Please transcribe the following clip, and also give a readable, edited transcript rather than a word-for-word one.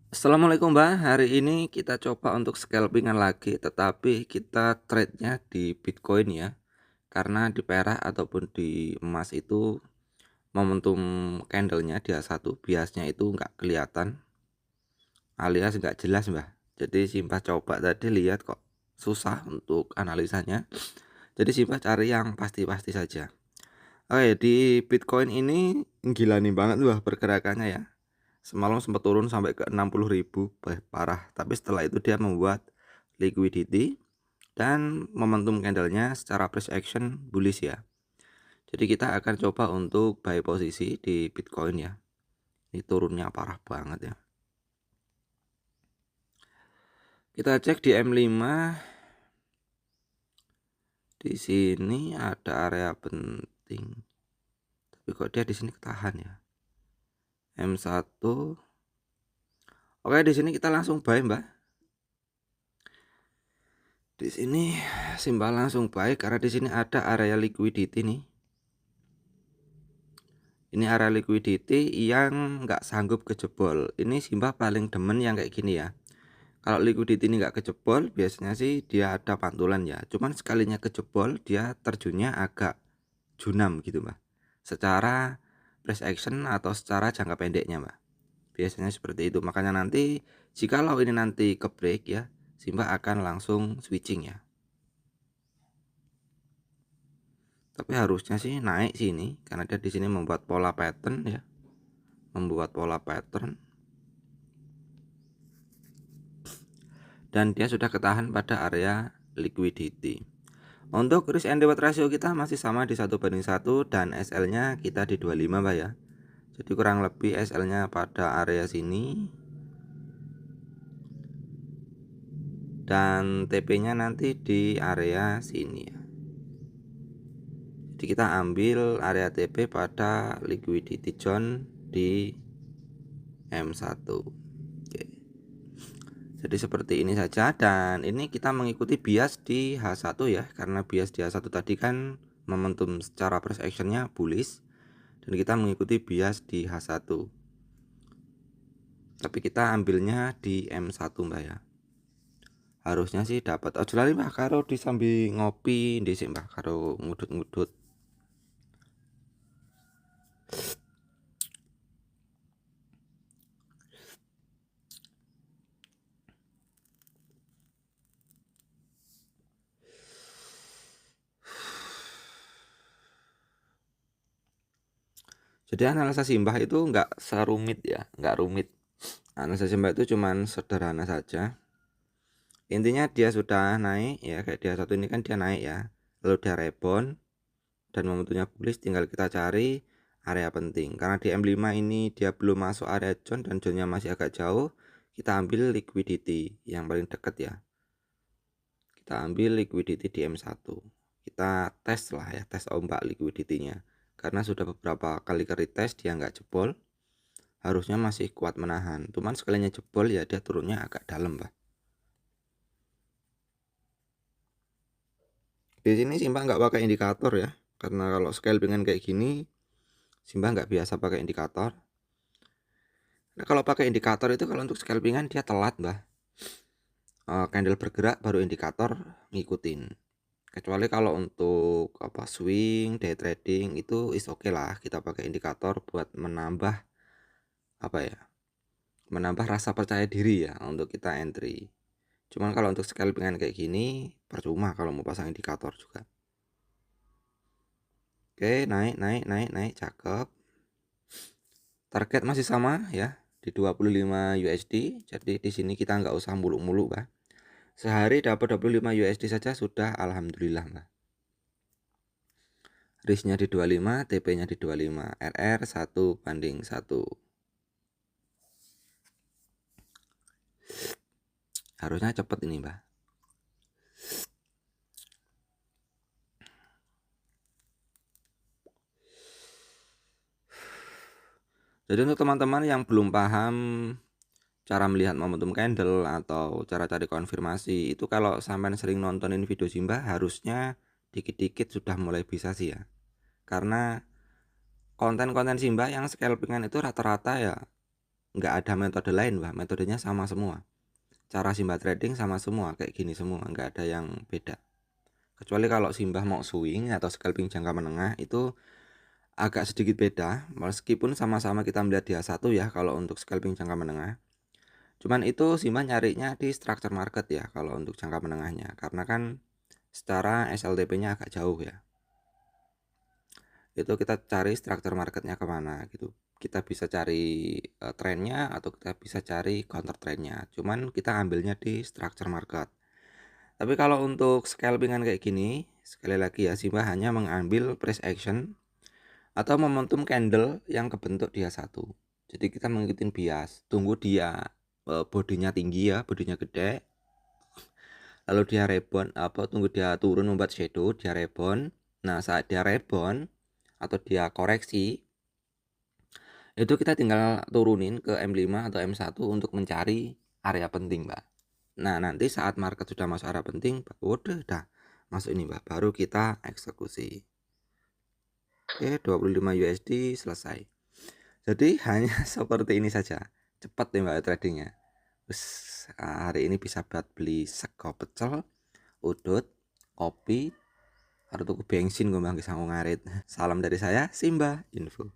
Assalamualaikum Mbak, hari ini kita coba untuk scalpingan lagi, tetapi kita trade-nya di Bitcoin ya. Karena di perak ataupun di emas itu momentum candle-nya dia satu biasnya itu nggak kelihatan, alias nggak jelas Mbak. Jadi Simbah coba tadi lihat kok susah untuk analisanya. Jadi Simbah cari yang pasti-pasti saja. Oke, di Bitcoin ini gila nih banget Mbak pergerakannya ya. Semalam sempat turun sampai ke 60.000, parah. Tapi setelah itu dia membuat liquidity dan momentum candlenya secara price action bullish ya. Jadi kita akan coba untuk buy posisi di Bitcoin ya. Ini turunnya parah banget ya. Kita cek di M5. Di sini ada area penting. Tapi kok dia di sini ketahan ya. M1. Oke, di sini kita langsung buy, Mbak. Di sini Simbah langsung buy karena di sini ada area liquidity nih. Ini area liquidity yang nggak sanggup kejebol. Ini Simbah paling demen yang kayak gini ya. Kalau liquidity ini nggak kejebol, biasanya sih dia ada pantulan ya. Cuman sekalinya kejebol, dia terjunnya agak junam gitu Mbak. Secara price action atau secara jangka pendeknya Mbak. Biasanya seperti itu. Makanya nanti jikalau ini nanti ke break ya, Simbah akan langsung switching ya. Tapi harusnya sih naik sini karena dia di sini membuat pola pattern ya. Membuat pola pattern. Dan dia sudah ketahan pada area liquidity. Untuk risk and reward ratio kita masih sama di 1:1 dan SL nya kita di 25 Pak ya. Jadi kurang lebih SL nya pada area sini dan TP nya nanti di area sini ya. Jadi kita ambil area TP pada liquidity zone di M1. Oke. Jadi seperti ini saja, dan ini kita mengikuti bias di H1 ya, karena bias di H1 tadi kan momentum secara price actionnya bullish, dan kita mengikuti bias di H1. Tapi kita ambilnya di M1 Mbak ya. Harusnya sih dapat. Oh jelali Mbak karo disambi ngopi dhisik Mbak karo ngudut-ngudut. Jadi analisa Simbah itu nggak serumit ya, nggak rumit. Analisa Simbah itu cuman sederhana saja. Intinya dia sudah naik ya, kayak dia satu ini kan dia naik ya, lalu dia rebound dan momentumnya bullish, tinggal kita cari area penting. Karena di M5 ini dia belum masuk area zone dan zone-nya masih agak jauh, kita ambil liquidity yang paling dekat ya. Kita ambil liquidity di M1. Kita tes lah ya, tes ombak liquidity-nya. Karena sudah beberapa kali retest dia nggak jebol, harusnya masih kuat menahan. Cuman sekalinya jebol ya dia turunnya agak dalam, Pak. Di sini Simbah nggak pakai indikator ya, karena kalau scalpingan kayak gini Simbah nggak biasa pakai indikator. Nah, kalau pakai indikator itu kalau untuk scalpingan dia telat Mbah. Candle bergerak baru indikator ngikutin. Kecuali kalau untuk swing day trading itu is oke lah, kita pakai indikator buat menambah menambah rasa percaya diri ya untuk kita entry. Cuman kalau untuk scalpingan kayak gini percuma kalau mau pasang indikator juga. Oke, naik, cakep. Target masih sama ya di 25 USD. Jadi di sini kita nggak usah muluk-muluk, Mbak. Sehari dapat 25 USD saja sudah alhamdulillah, Mbak. Risknya di 25, TP-nya di 25, RR 1:1. Harusnya cepet ini, Mbak. Jadi untuk teman-teman yang belum paham cara melihat momentum candle atau cara cari konfirmasi, itu kalau sampai sering nontonin video Simbah harusnya dikit-dikit sudah mulai bisa sih ya. Karena konten-konten Simbah yang scalpingan itu rata-rata ya nggak ada metode lain, Mbak, metodenya sama semua. Cara Simbah trading sama semua, kayak gini semua, nggak ada yang beda. Kecuali kalau Simbah mau swing atau scalping jangka menengah itu agak sedikit beda, meskipun sama-sama kita melihat dia satu ya kalau untuk scalping jangka menengah. Cuman itu Simbah nyarinya di structure market ya kalau untuk jangka menengahnya, karena kan secara SLTP-nya agak jauh ya. Itu kita cari structure marketnya kemana gitu. Kita bisa cari trennya atau kita bisa cari counter trennya. Cuman kita ambilnya di structure market. Tapi kalau untuk scalpingan kayak gini, sekali lagi ya, Simbah hanya mengambil price action atau momentum candle yang kebentuk dia satu. Jadi kita mengikuti bias, tunggu dia bodinya tinggi ya, bodinya gede. Lalu dia rebound, tunggu dia turun membuat shadow, dia rebound. Nah, saat dia rebound atau dia koreksi, itu kita tinggal turunin ke M5 atau M1 untuk mencari area penting, Mbak. Nah, nanti saat market sudah masuk area penting, udah masuk ini, Mbak, baru kita eksekusi. Oke, 25 USD selesai. Jadi hanya seperti ini saja. Cepat ya, Mbak, tradingnya. Terus hari ini bisa buat beli sego pecel, udut, kopi, harus tuku bensin gue bang, ngarit. Salam dari saya, Simbah Info.